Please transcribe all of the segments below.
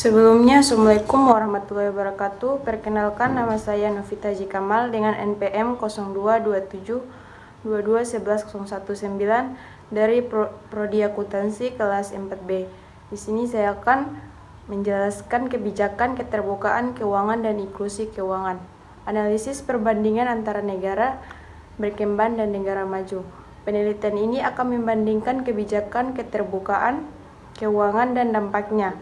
Sebelumnya, Assalamualaikum warahmatullahi wabarakatuh. Perkenalkan, nama saya Novita J. Kamal dengan NPM 0227221119 dari Prodi Akuntansi kelas 4B. Di sini saya akan menjelaskan kebijakan keterbukaan keuangan dan inklusi keuangan. Analisis perbandingan antara negara berkembang dan negara maju. Penelitian ini akan membandingkan kebijakan keterbukaan keuangan dan dampaknya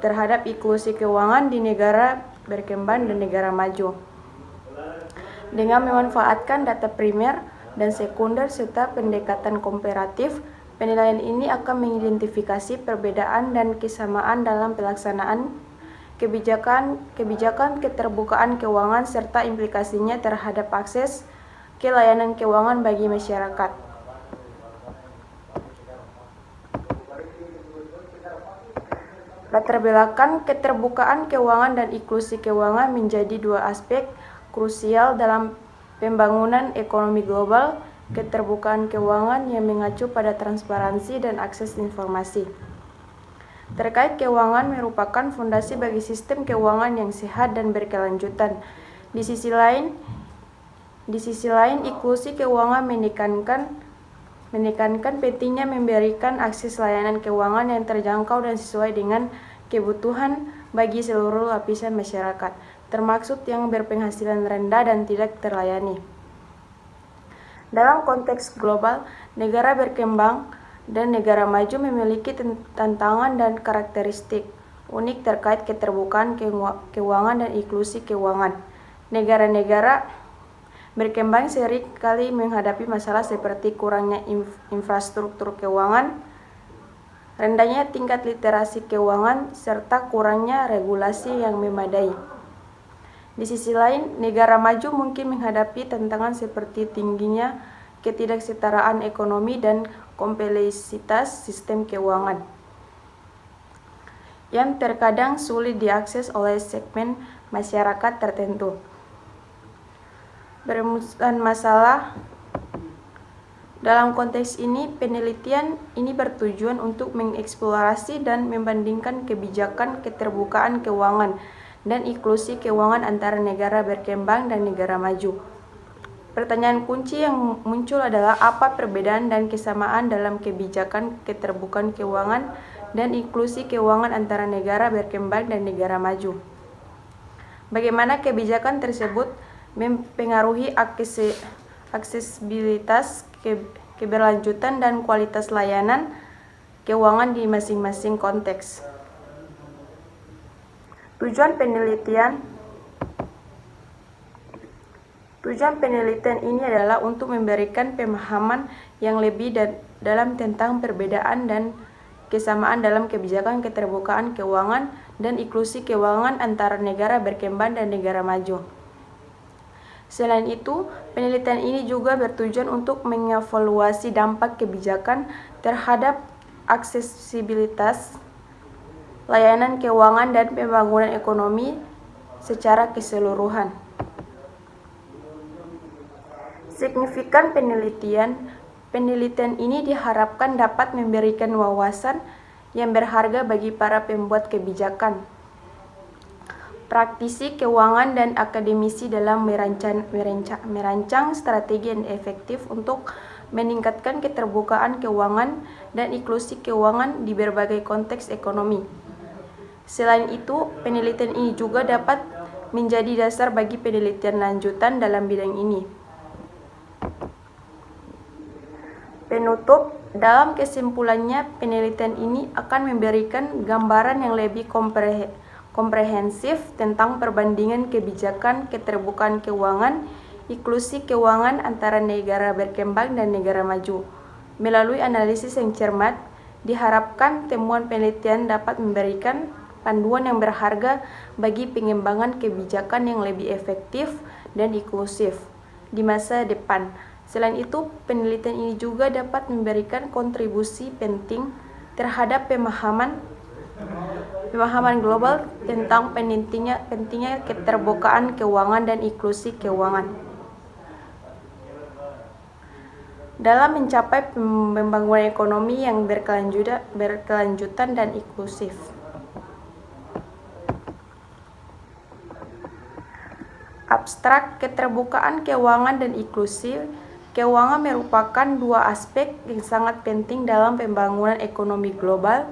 terhadap inklusi keuangan di negara berkembang dan negara maju. Dengan memanfaatkan data primer dan sekunder serta pendekatan komparatif, penilaian ini akan mengidentifikasi perbedaan dan kesamaan dalam pelaksanaan kebijakan keterbukaan keuangan serta implikasinya terhadap akses ke layanan keuangan bagi masyarakat. Latar belakang keterbukaan keuangan dan inklusi keuangan menjadi dua aspek krusial dalam pembangunan ekonomi global. Keterbukaan keuangan yang mengacu pada transparansi dan akses informasi terkait keuangan merupakan fondasi bagi sistem keuangan yang sehat dan berkelanjutan. Di sisi lain, inklusi keuangan menekankan pentingnya memberikan akses layanan keuangan yang terjangkau dan sesuai dengan kebutuhan bagi seluruh lapisan masyarakat, termasuk yang berpenghasilan rendah dan tidak terlayani. Dalam konteks global, negara berkembang dan negara maju memiliki tantangan dan karakteristik unik terkait keterbukaan keuangan dan inklusi keuangan. Negara-negara berkembang seringkali menghadapi masalah seperti kurangnya infrastruktur keuangan, rendahnya tingkat literasi keuangan, serta kurangnya regulasi yang memadai. Di sisi lain, negara maju mungkin menghadapi tantangan seperti tingginya ketidaksetaraan ekonomi dan kompleksitas sistem keuangan yang terkadang sulit diakses oleh segmen masyarakat tertentu. Perumusan masalah dalam konteks ini, penelitian ini bertujuan untuk mengeksplorasi dan membandingkan kebijakan keterbukaan keuangan dan inklusi keuangan antara negara berkembang dan negara maju. Pertanyaan kunci yang muncul adalah apa perbedaan dan kesamaan dalam kebijakan keterbukaan keuangan dan inklusi keuangan antara negara berkembang dan negara maju. Bagaimana kebijakan tersebut mempengaruhi aksesibilitas, keberlanjutan, dan kualitas layanan keuangan di masing-masing konteks. Tujuan penelitian ini adalah untuk memberikan pemahaman yang lebih dalam tentang perbedaan dan kesamaan dalam kebijakan keterbukaan keuangan dan inklusi keuangan antara negara berkembang dan negara maju. Selain itu, penelitian ini juga bertujuan untuk mengevaluasi dampak kebijakan terhadap aksesibilitas, layanan keuangan, dan pembangunan ekonomi secara keseluruhan. Signifikan penelitian ini diharapkan dapat memberikan wawasan yang berharga bagi para pembuat kebijakan, praktisi keuangan, dan akademisi dalam merancang strategi yang efektif untuk meningkatkan keterbukaan keuangan dan inklusi keuangan di berbagai konteks ekonomi. Selain itu, penelitian ini juga dapat menjadi dasar bagi penelitian lanjutan dalam bidang ini. Penutup, dalam kesimpulannya, penelitian ini akan memberikan gambaran yang lebih komprehensif tentang perbandingan kebijakan keterbukaan keuangan, inklusi keuangan antara negara berkembang dan negara maju. Melalui analisis yang cermat, diharapkan temuan penelitian dapat memberikan panduan yang berharga bagi pengembangan kebijakan yang lebih efektif dan inklusif di masa depan. Selain itu, penelitian ini juga dapat memberikan kontribusi penting terhadap pemahaman global tentang pentingnya keterbukaan keuangan dan inklusi keuangan dalam mencapai pembangunan ekonomi yang berkelanjutan dan inklusif. abstrak, keterbukaan keuangan dan inklusi keuangan merupakan dua aspek yang sangat penting dalam pembangunan ekonomi global.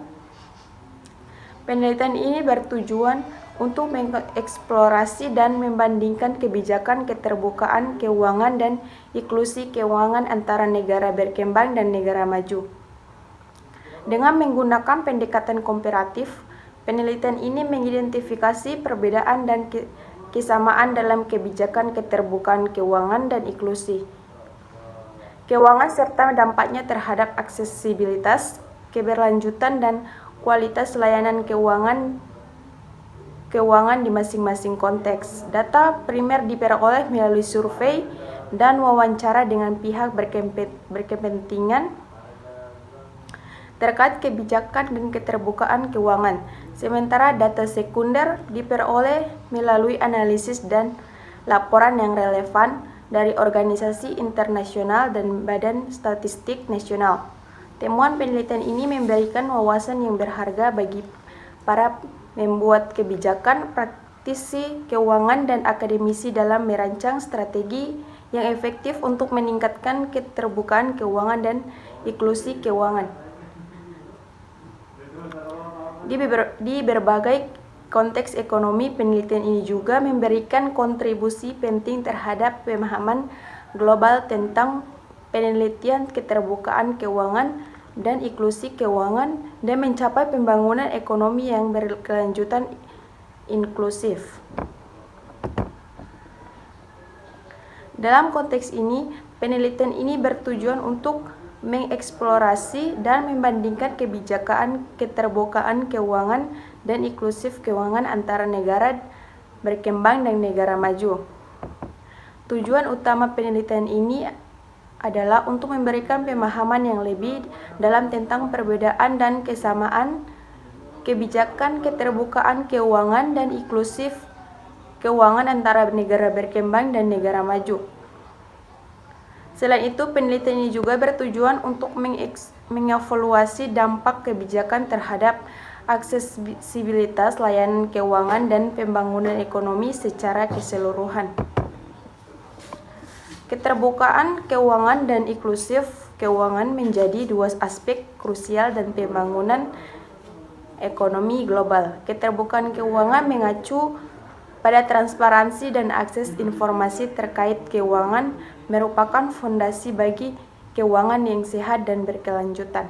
Penelitian ini bertujuan untuk mengeksplorasi dan membandingkan kebijakan keterbukaan keuangan dan inklusi keuangan antara negara berkembang dan negara maju. Dengan menggunakan pendekatan komparatif, penelitian ini mengidentifikasi perbedaan dan kesamaan dalam kebijakan keterbukaan keuangan dan inklusi keuangan serta dampaknya terhadap aksesibilitas, keberlanjutan, dan kualitas layanan keuangan di masing-masing konteks. Data primer diperoleh melalui survei dan wawancara dengan pihak berkepentingan terkait kebijakan dan keterbukaan keuangan. Sementara data sekunder diperoleh melalui analisis dan laporan yang relevan dari organisasi internasional dan Badan Statistik Nasional. Temuan penelitian ini memberikan wawasan yang berharga bagi para membuat kebijakan, praktisi keuangan, dan akademisi dalam merancang strategi yang efektif untuk meningkatkan keterbukaan keuangan dan inklusi keuangan. Di berbagai konteks ekonomi, penelitian ini juga memberikan kontribusi penting terhadap pemahaman global tentang penelitian keterbukaan keuangan dan inklusi keuangan dan mencapai pembangunan ekonomi yang berkelanjutan inklusif. Dalam konteks ini, penelitian ini bertujuan untuk mengeksplorasi dan membandingkan kebijakan keterbukaan keuangan dan inklusif keuangan antara negara berkembang dan negara maju. Tujuan utama penelitian ini adalah untuk memberikan pemahaman yang lebih dalam tentang perbedaan dan kesamaan kebijakan keterbukaan keuangan dan inklusif keuangan antara negara berkembang dan negara maju. Selain itu, penelitian ini juga bertujuan untuk mengevaluasi dampak kebijakan terhadap aksesibilitas layanan keuangan dan pembangunan ekonomi secara keseluruhan. Keterbukaan keuangan dan inklusif keuangan menjadi dua aspek krusial dalam pembangunan ekonomi global. Keterbukaan keuangan mengacu pada transparansi dan akses informasi terkait keuangan merupakan fondasi bagi keuangan yang sehat dan berkelanjutan.